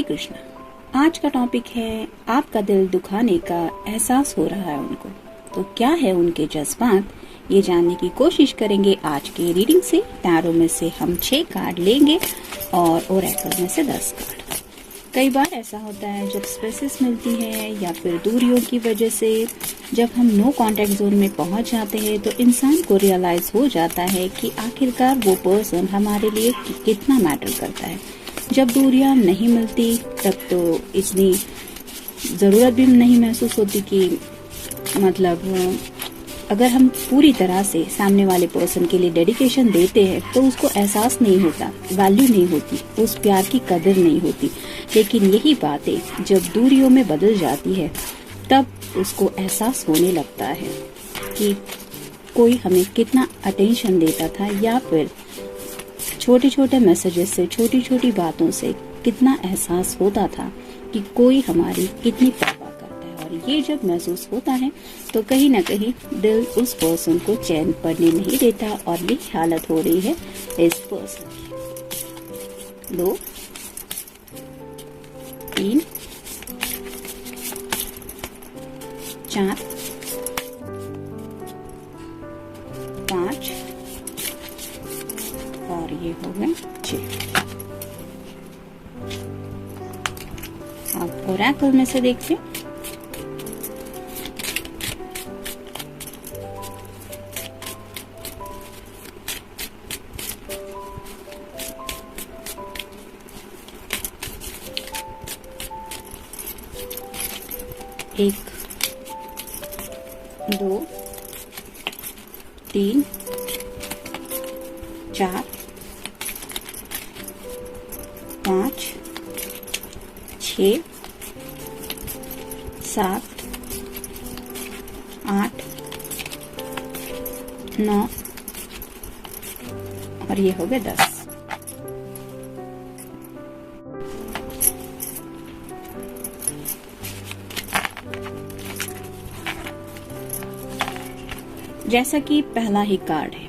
कृष्णा। आज का टॉपिक है आपका दिल दुखाने का एहसास हो रहा है उनको, तो क्या है उनके जज्बात, ये जानने की कोशिश करेंगे आज के रीडिंग से। टैरो में से हम 6 कार्ड लेंगे और ओरेकल में से 10 कार्ड। कई बार ऐसा होता है जब स्पेसेस मिलती है या फिर दूरियों की वजह से जब हम नो कांटेक्ट जोन में पहुंच जाते हैं तो इंसान को रियलाइज हो जाता है कि आखिरकार वो पर्सन हमारे लिए कितना मैटर करता है। जब दूरियां नहीं मिलती तब तो इतनी ज़रूरत भी नहीं महसूस होती कि मतलब अगर हम पूरी तरह से सामने वाले पर्सन के लिए डेडिकेशन देते हैं तो उसको एहसास नहीं होता, वैल्यू नहीं होती, उस प्यार की कदर नहीं होती। लेकिन यही बातें जब दूरियों में बदल जाती है तब उसको एहसास होने लगता है कि कोई हमें कितना अटेंशन देता था, या फिर छोटे छोटे मैसेजेस से, छोटी छोटी बातों से कितना एहसास होता था कि कोई हमारी कितनी परवाह करता है। और ये जब महसूस होता है तो कहीं ना कहीं दिल उस पर्सन को चैन पड़ने नहीं देता और ये हालत हो रही है इस पर्सन की। 2 3 4 5 और ये हो गए 6। अब ओरेकल में से देखते हैं। एक 2 3 4 5 6 7 8 9 और ये हो गए 10। जैसा कि पहला ही कार्ड है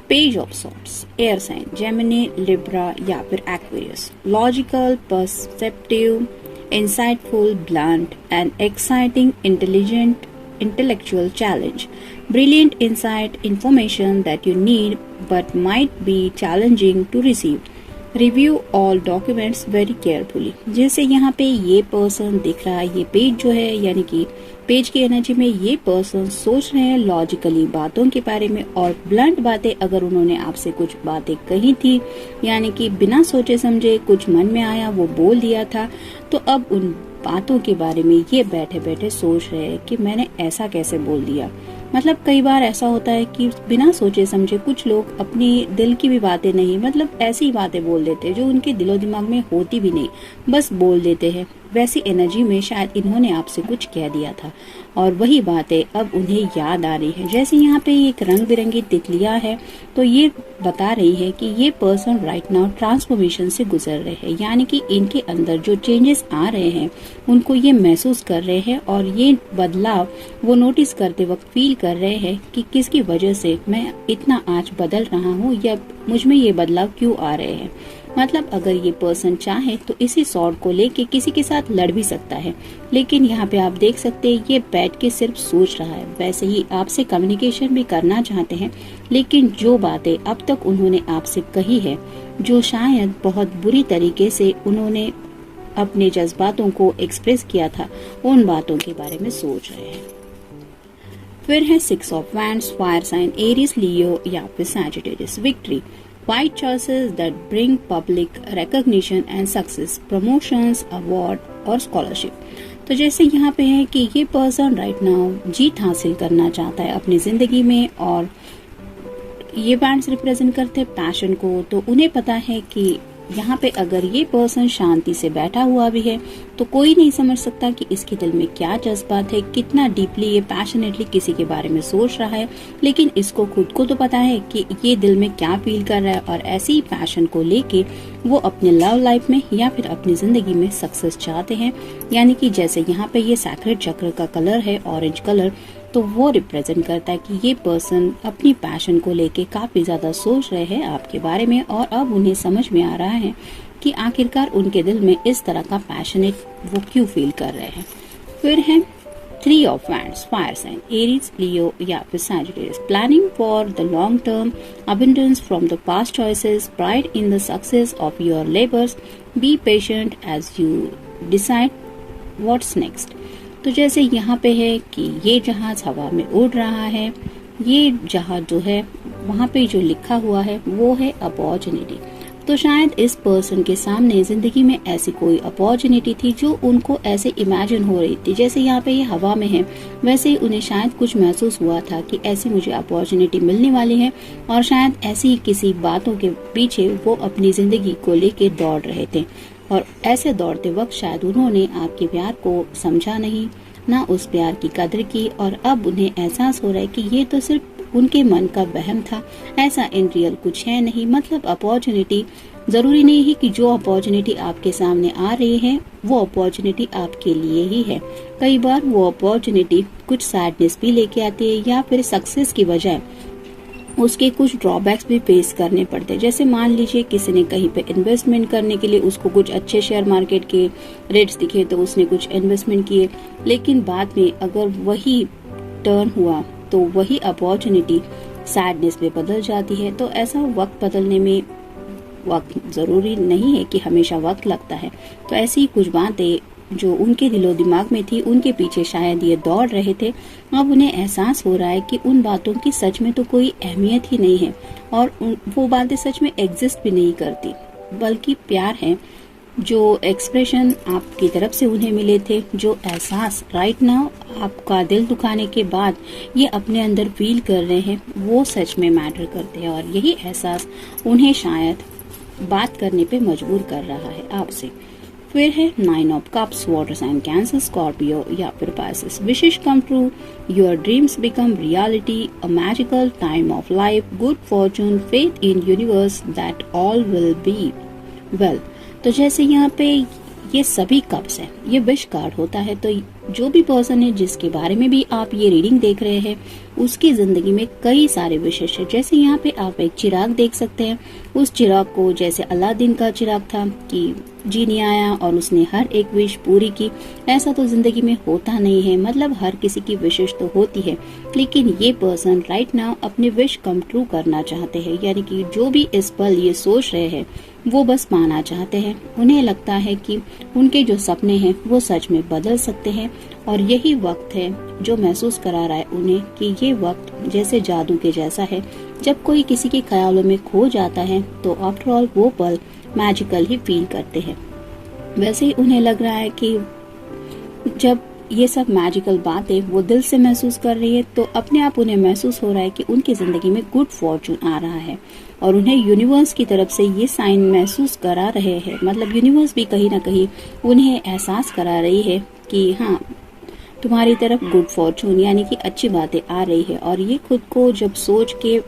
page of swords, air sign Gemini, Libra या फिर Aquarius. Logical, perceptive, insightful, blunt and exciting, intelligent, intellectual challenge. Brilliant insight, information that you need but might be challenging to receive. Review all documents very carefully. जैसे यहाँ पे ये person दिख रहा है, ये पेज जो है यानी कि पेज की एनर्जी में ये पर्सन सोच रहे हैं लॉजिकली बातों के बारे में, और ब्लंट बातें अगर उन्होंने आपसे कुछ बातें कही थी यानी कि बिना सोचे समझे कुछ मन में आया वो बोल दिया था, तो अब उन बातों के बारे में ये बैठे बैठे सोच रहे हैं कि मैंने ऐसा कैसे बोल दिया। मतलब कई बार ऐसा होता है कि बिना सोचे समझे कुछ लोग अपनी दिल की भी बातें नहीं, मतलब ऐसी बातें बोल देते हैं जो उनके दिलो दिमाग में होती भी नहीं, बस बोल देते हैं। वैसी एनर्जी में शायद इन्होंने आपसे कुछ कह दिया था और वही बातें अब उन्हें याद आ रही है। जैसे यहाँ पे एक रंग बिरंगी तितलियां है तो ये बता रही है कि ये पर्सन राइट नाउ ट्रांसफॉर्मेशन से गुजर रहे हैं, यानी कि इनके अंदर जो चेंजेस आ रहे हैं उनको ये महसूस कर रहे हैं और ये बदलाव वो नोटिस करते वक्त फील कर रहे हैं कि किसकी वजह से मैं इतना आज बदल रहा हूँ या मुझ में ये बदलाव क्यों आ रहे हैं। मतलब अगर ये पर्सन चाहे तो इसी सॉर्ड को लेके किसी के साथ लड़ भी सकता है, लेकिन यहाँ पे आप देख सकते हैं ये बैठ के सिर्फ सोच रहा है। वैसे ही आपसे कम्युनिकेशन भी करना चाहते हैं, लेकिन जो बातें अब तक उन्होंने आपसे कही है, जो शायद बहुत बुरी तरीके से उन्होंने अपने जज्बातों को एक्सप्रेस किया था, उन बातों के बारे में सोच रहे हैं। फिर है 6 of wands, fire sign Aries, Leo या फिर Sagittarius. Victory, white choices that bring public recognition and success, promotions, award और scholarship। तो जैसे यहाँ पे है कि ये पर्सन राइट नाउ जीत हासिल करना चाहता है अपनी जिंदगी में, और ये बैंड्स रिप्रेजेंट करते हैं पैशन को। तो उन्हें पता है कि यहाँ पे अगर ये पर्सन शांति से बैठा हुआ भी है तो कोई नहीं समझ सकता कि इसके दिल में क्या जज्बात है, कितना डीपली ये पैशनेटली किसी के बारे में सोच रहा है। लेकिन इसको खुद को तो पता है कि ये दिल में क्या फील कर रहा है, और ऐसी ही पैशन को लेके वो अपने लव लाइफ में या फिर अपनी जिंदगी में सक्सेस चाहते हैं। यानी कि जैसे यहाँ पे ये सैक्रेड चक्र का कलर है ऑरेंज कलर, तो वो रिप्रेजेंट करता है कि ये पर्सन अपनी पैशन को लेके काफी ज्यादा सोच रहे हैं आपके बारे में, और अब उन्हें समझ में आ रहा है कि आखिरकार उनके दिल में इस तरह का पैशनेट वो क्यों फील कर रहे हैं। फिर है 3 of wands, fire sign, Aries, Leo या फिर Sagittarius. Planning for the long term, abundance from the past choices, pride in the success of your labours, be patient as you decide what's next. तो जैसे यहाँ पे है कि ये जहाज हवा में उड़ रहा है, ये जहाज जो है वहाँ पे जो लिखा हुआ है वो है अपॉर्चुनिटी। तो शायद इस पर्सन के सामने जिंदगी में ऐसी कोई अपॉर्चुनिटी थी जो उनको ऐसे इमेजिन हो रही थी, जैसे यहाँ पे ये हवा में है वैसे ही उन्हें शायद कुछ महसूस हुआ था कि ऐसी मुझे अपॉर्चुनिटी मिलने वाली है, और शायद ऐसी किसी बातों के पीछे वो अपनी जिंदगी को लेके दौड़ रहे थे। और ऐसे दौड़ते वक्त शायद उन्होंने आपके प्यार को समझा नहीं, ना उस प्यार की कदर की, और अब उन्हें एहसास हो रहा है कि ये तो सिर्फ उनके मन का वहम था, ऐसा इन रियल कुछ है नहीं। मतलब अपॉर्चुनिटी जरूरी नहीं है कि जो अपॉर्चुनिटी आपके सामने आ रही है वो अपॉर्चुनिटी आपके लिए ही है। कई बार वो अपॉर्चुनिटी कुछ सैडनेस भी लेके आती है, या फिर सक्सेस की बजाय उसके कुछ ड्रॉबैक्स भी फेस करने पड़ते हैं। जैसे मान लीजिए किसी ने कहीं पे इन्वेस्टमेंट करने के लिए उसको कुछ अच्छे शेयर मार्केट के रेट्स दिखे तो उसने कुछ इन्वेस्टमेंट किए, लेकिन बाद में अगर वही टर्न हुआ तो वही अपॉर्चुनिटी सैडनेस में बदल जाती है। तो ऐसा वक्त बदलने में वक्त जरूरी नहीं है कि हमेशा वक्त लगता है। तो ऐसी कुछ बातें जो उनके दिलो दिमाग में थी, उनके पीछे शायद ये दौड़ रहे थे, अब उन्हें एहसास हो रहा है कि उन बातों की सच में तो कोई अहमियत ही नहीं है, और वो बातें सच में एग्जिस्ट भी नहीं करती, बल्कि प्यार है जो एक्सप्रेशन आपकी तरफ से उन्हें मिले थे, जो एहसास राइट नाउ आपका दिल दुखाने के बाद ये अपने अंदर फील कर रहे हैं, वो सच में मैटर करते हैं। और यही एहसास उन्हें शायद बात करने पे मजबूर कर रहा है आपसे। फिर है 9 of cups, water sign, cancer, Scorpio या फिर Pisces. Wishes come true, your dreams become reality, a magical time of life, good fortune, faith in universe that all will be well. तो जैसे यहाँ पे ये सभी कप्स है, ये विश कार्ड होता है। तो जो भी पर्सन है जिसके बारे में भी आप ये रीडिंग देख रहे हैं, उसकी जिंदगी में कई सारे विशेष है। जैसे यहाँ पे आप एक चिराग देख सकते हैं, उस चिराग को जैसे अलादीन का चिराग था कि जीनी आया और उसने हर एक विश पूरी की, ऐसा तो जिंदगी में होता नहीं है। मतलब हर किसी की विशेष तो होती है, लेकिन ये पर्सन राइट नाउ अपने विश कम ट्रू करना चाहते हैं, यानी कि जो भी इस पल ये सोच रहे हैं वो बस पाना चाहते हैं। उन्हें लगता है कि उनके जो सपने हैं वो सच में बदल सकते हैं, और यही वक्त है जो महसूस करा रहा है उन्हें कि ये वक्त जैसे जादू के जैसा है। जब कोई किसी के ख्यालों में खो जाता है तो आफ्टर ऑल वो पल मैजिकल ही फील करते हैं। वैसे ही उन्हें लग रहा है कि जब ये सब मैजिकल बातें वो दिल से महसूस कर रही है, तो अपने आप उन्हें महसूस हो रहा है कि उनकी जिंदगी में गुड फॉर्चून आ रहा है, और उन्हें यूनिवर्स की तरफ से ये साइन महसूस करा रहे हैं। मतलब यूनिवर्स भी कहीं ना कहीं उन्हें एहसास करा रही है कि हाँ, तुम्हारी तरफ गुड फॉर्चून यानी कि अच्छी बातें आ रही है। और ये खुद को जब सोच के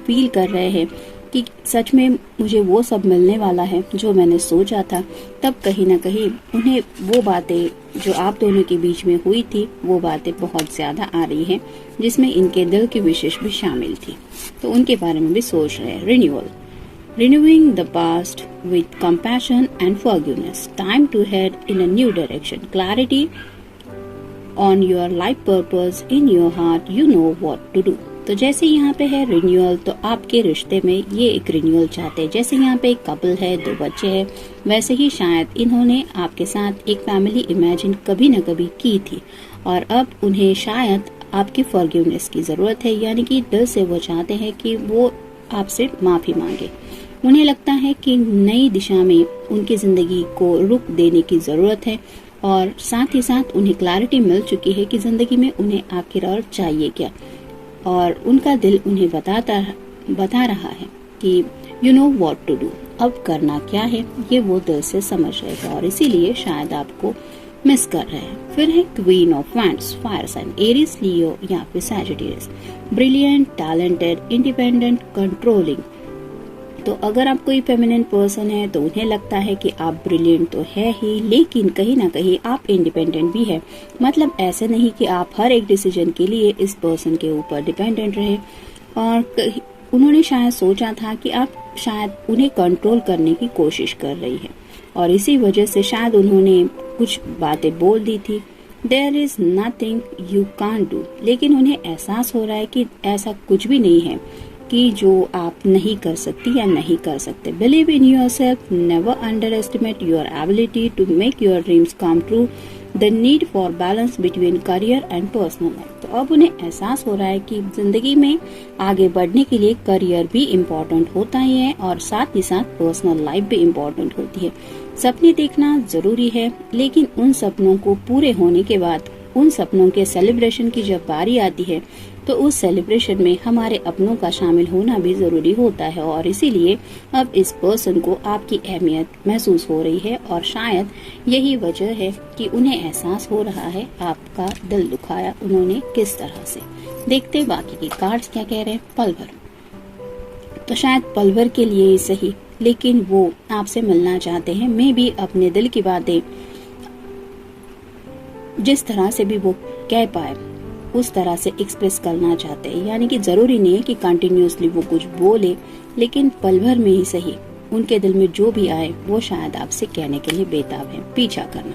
फील कर रहे हैं कि सच में मुझे वो सब मिलने वाला है जो मैंने सोचा था, तब कहीं ना कहीं उन्हें वो बातें जो आप दोनों के बीच में हुई थी वो बातें बहुत ज्यादा आ रही हैं, जिसमें इनके दिल की विशेष भी शामिल थी। तो उनके बारे में भी सोच रहे हैं। Renewal, renewing the past with compassion and forgiveness, time to head in a new direction, clarity on your life purpose, in your heart you know what to do। तो जैसे यहाँ पे है रिन्यूअल, तो आपके रिश्ते में ये एक रिन्यूअल चाहते हैं। जैसे यहाँ पे एक कपल है, 2 बच्चे हैं, वैसे ही शायद इन्होंने आपके साथ एक फैमिली इमेजिन कभी न कभी की थी, और अब उन्हें शायद आपकी फॉरगिवनेस की जरूरत है, यानी कि दिल से वो चाहते हैं कि वो आपसे माफी मांगे। उन्हें लगता है कि नई दिशा में उनकी जिंदगी को रुख देने की जरूरत है, और साथ ही साथ उन्हें क्लैरिटी मिल चुकी है कि जिंदगी में उन्हें आखिर और चाहिए क्या, और उनका दिल उन्हें बता रहा है कि you know what to do, अब करना क्या है ये वो दिल से समझ रहे हैं, और इसीलिए शायद आपको मिस कर रहे हैं। फिर है queen of wands, fire sign, Aries, Leo या फिर Sagittarius. Brilliant, talented, independent, controlling. तो अगर आप कोई फेमिनिन पर्सन है तो उन्हें लगता है कि आप ब्रिलियंट तो है ही, लेकिन कहीं ना कहीं आप इंडिपेंडेंट भी है। मतलब ऐसे नहीं कि आप हर एक डिसीजन के लिए इस पर्सन के ऊपर डिपेंडेंट रहे, और उन्होंने शायद सोचा था कि आप शायद उन्हें कंट्रोल करने की कोशिश कर रही है। और इसी वजह से शायद उन्होंने कुछ बातें बोल दी थी। There is nothing you can't do, लेकिन उन्हें एहसास हो रहा है कि ऐसा कुछ भी नहीं है कि जो आप नहीं कर सकती या नहीं कर सकते। Believe in yourself, never underestimate your ability to make your dreams come true. The need for balance between career and personal life. तो अब उन्हें एहसास हो रहा है कि जिंदगी में आगे बढ़ने के लिए करियर भी इम्पोर्टेंट होता ही है और साथ ही साथ पर्सनल लाइफ भी इम्पोर्टेंट होती है। सपने देखना जरूरी है, लेकिन उन सपनों को पूरे होने के बाद उन सपनों के सेलिब्रेशन की जब बारी आती है तो उस सेलिब्रेशन में हमारे अपनों का शामिल होना भी जरूरी होता है। और इसीलिए अब इस पर्सन को आपकी अहमियत महसूस हो रही है और शायद यही वजह है कि उन्हें एहसास हो रहा है आपका दिल दुखाया उन्होंने किस तरह से। देखते बाकी के कार्ड्स क्या कह रहे हैं। पल भर, तो शायद पल भर के लिए ही सही, लेकिन वो आपसे मिलना चाहते हैं। मे भी अपने दिल की बातें जिस तरह से भी वो कह पाए उस तरह से एक्सप्रेस करना चाहते हैं। यानी कि जरूरी नहीं है कि कंटिन्यूअसली वो कुछ बोले, लेकिन पल भर में ही सही उनके दिल में जो भी आए वो शायद आपसे कहने के लिए बेताब है। पीछा करना,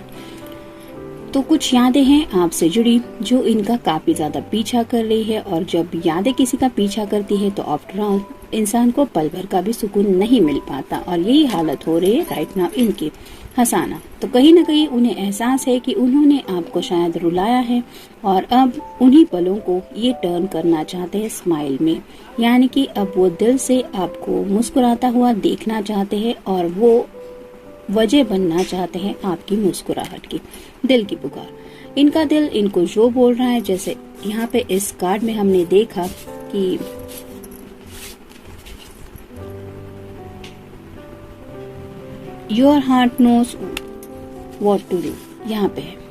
तो कुछ यादें हैं आपसे जुड़ी जो इनका काफी ज्यादा पीछा कर रही है, और जब यादें किसी का पीछा करती है तो आफ्टर ऑल इंसान को पल भर का भी सुकून नहीं मिल पाता, और यही हालत हो रही है राइट नाउ इनकी। हंसाना, तो कहीं न कहीं उन्हें एहसास है कि उन्होंने आपको शायद रुलाया है और अब उन्हीं पलों को ये टर्न करना चाहते हैं स्माइल में। यानी कि अब वो दिल से आपको मुस्कुराता हुआ देखना चाहते हैं और वो वजह बनना चाहते हैं आपकी मुस्कुराहट की। दिल की पुकार, इनका दिल इनको जो बोल रहा है, जैसे यहाँ पे इस कार्ड में हमने देखा कि your heart knows what to do, यहाँ पे है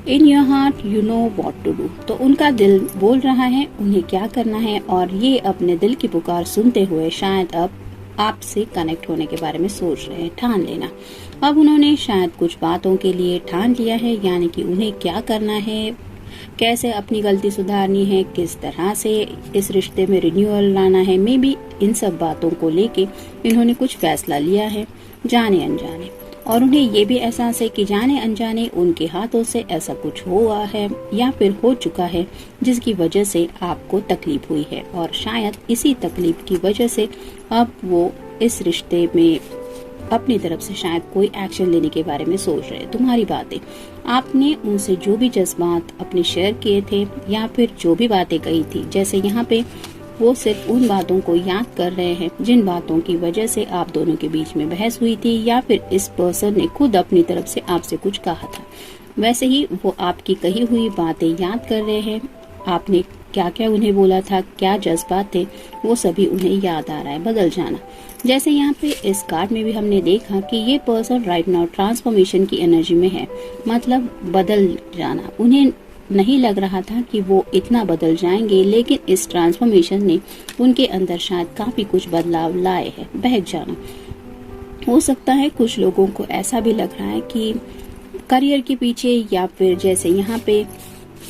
in your heart you know what to do. तो उनका दिल बोल रहा है उन्हें क्या करना है, और ये अपने दिल की पुकार सुनते हुए शायद अब आपसे कनेक्ट होने के बारे में सोच रहे हैं। ठान लेना, अब उन्होंने शायद कुछ बातों के लिए ठान लिया है, यानी कि उन्हें क्या करना है, कैसे अपनी गलती सुधारनी है, किस तरह से इस रिश्ते में रिन्यूअल लाना है। मे बी इन सब बातों को लेके इन्होंने कुछ फैसला लिया है जाने अनजाने, और उन्हें ये भी एहसास है कि जाने अनजाने उनके हाथों से ऐसा कुछ हुआ है या फिर हो चुका है जिसकी वजह से आपको तकलीफ हुई है, और शायद इसी तकलीफ की वजह से अब वो इस रिश्ते में अपनी तरफ से शायद कोई एक्शन लेने के बारे में सोच रहे हैं। तुम्हारी बातें, आपने उनसे जो भी जज्बात अपने शेयर किए थे या फिर जो भी बातें कही थी, जैसे यहाँ पे वो सिर्फ उन बातों को याद कर रहे हैं जिन बातों की वजह से आप दोनों के बीच में बहस हुई थी, या फिर इस पर्सन ने खुद अपनी तरफ से आपसे कुछ कहा था। वैसे ही वो आपकी कही हुई बातें याद कर रहे हैं। आपने क्या क्या उन्हें बोला था, क्या जज्बात थे, वो सभी उन्हें याद आ रहा है। बदल जाना, जैसे यहाँ पे इस कार्ड में भी हमने देखा कि ये पर्सन राइट नाउ ट्रांसफॉर्मेशन की एनर्जी में है, मतलब बदल जाना। उन्हें नहीं लग रहा था कि वो इतना बदल जाएंगे, लेकिन इस ट्रांसफॉर्मेशन ने उनके अंदर शायद काफी कुछ बदलाव लाए हैं। बहक जाना, हो सकता है कुछ लोगों को ऐसा भी लग रहा है कि करियर के पीछे, या फिर जैसे यहाँ पे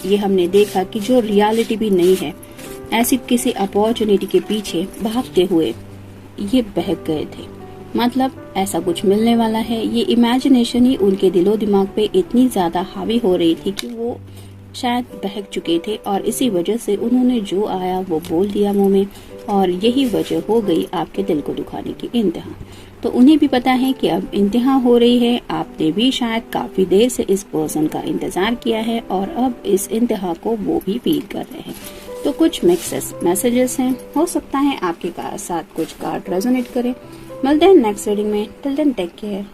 ये हमने देखा कि जो रियलिटी भी नहीं है, ऐसी किसी अपॉर्चुनिटी के पीछे भागते हुए ये बहक गए थे। मतलब ऐसा कुछ मिलने वाला है, ये इमेजिनेशन ही उनके दिलो दिमाग पे इतनी ज्यादा हावी हो रही थी कि वो शायद बहक चुके थे, और इसी वजह से उन्होंने जो आया वो बोल दिया मुंह में, और यही वजह हो गई आपके दिल को दुखाने की इंतहा। तो उन्हें भी पता है कि अब इंतहा हो रही है। आपने भी शायद काफी देर से इस पर्सन का इंतजार किया है, और अब इस इंतहा को वो भी फील कर रहे हैं। तो कुछ मिक्सेस मैसेजेस हैं, हो सकता है आपके साथ कुछ कार्ड रेजोनेट करे। मिलते हैं नेक्स्ट रीडिंग में। Till then take care.